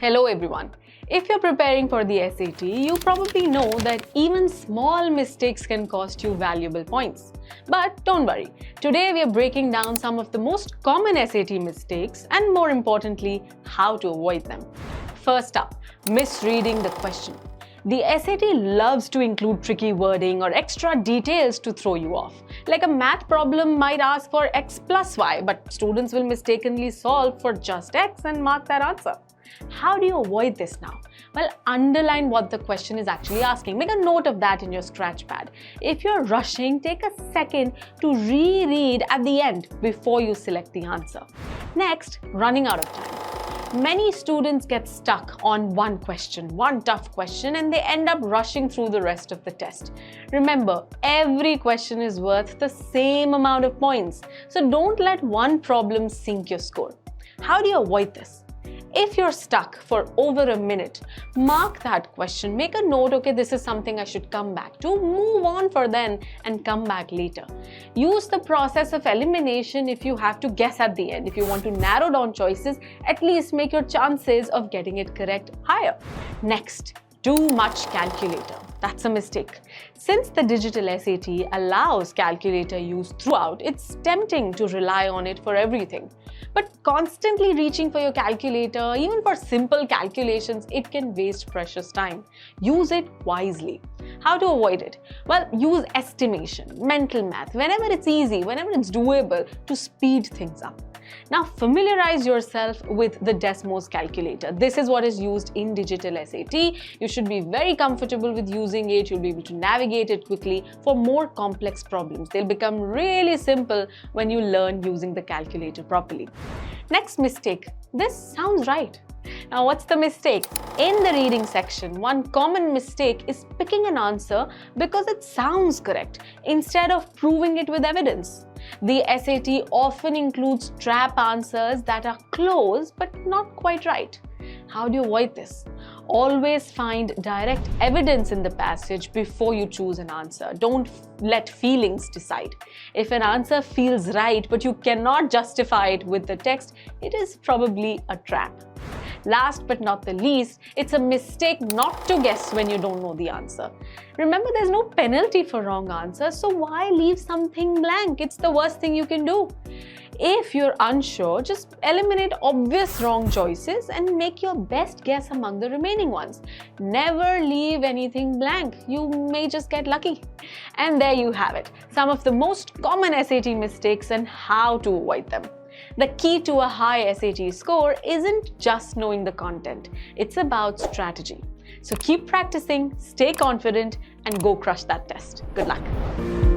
Hello everyone. If you're preparing for the SAT, you probably know that even small mistakes can cost you valuable points. But don't worry, today we are breaking down some of the most common SAT mistakes and more importantly, how to avoid them. First up, misreading the question. The SAT loves to include tricky wording or extra details to throw you off. Like a math problem might ask for x plus y, but students will mistakenly solve for just x and mark that answer. How do you avoid this now? Well, underline what the question is actually asking. Make a note of that in your scratch pad. If you're rushing, take a second to reread at the end before you select the answer. Next, running out of time. Many students get stuck on one question, one tough question, and they end up rushing through the rest of the test. Remember, every question is worth the same amount of points, so don't let one problem sink your score. How do you avoid this? If you're stuck for over a minute, mark that question, make a note, okay, this is something I should come back to, move on for then and come back later. Use the process of elimination if you have to guess at the end. If you want to narrow down choices, at least make your chances of getting it correct higher. Next, too much calculator. That's a mistake. Since the digital SAT allows calculator use throughout, it's tempting to rely on it for everything. But constantly reaching for your calculator, even for simple calculations, it can waste precious time. Use it wisely. How to avoid it? Well, use estimation, mental math, whenever it's easy, whenever it's doable, to speed things up. Now familiarize yourself with the Desmos calculator. This is what is used in digital SAT. You should be very comfortable with using it. You'll be able to navigate it quickly for more complex problems. They'll become really simple when you learn using the calculator properly. Next mistake. This sounds right. Now, what's the mistake? In the reading section, one common mistake is picking an answer because it sounds correct instead of proving it with evidence. The SAT often includes trap answers that are close but not quite right. How do you avoid this? Always find direct evidence in the passage before you choose an answer. Don't let feelings decide. If an answer feels right but you cannot justify it with the text, it is probably a trap. Last but not the least, it's a mistake not to guess when you don't know the answer. Remember, there's no penalty for wrong answers, so why leave something blank? It's the worst thing you can do. If you're unsure, just eliminate obvious wrong choices and make your best guess among the remaining ones. Never leave anything blank. You may just get lucky. And there you have it, some of the most common SAT mistakes and how to avoid them. The key to a high SAT score isn't just knowing the content, it's about strategy. So keep practicing, stay confident, and go crush that test. Good luck.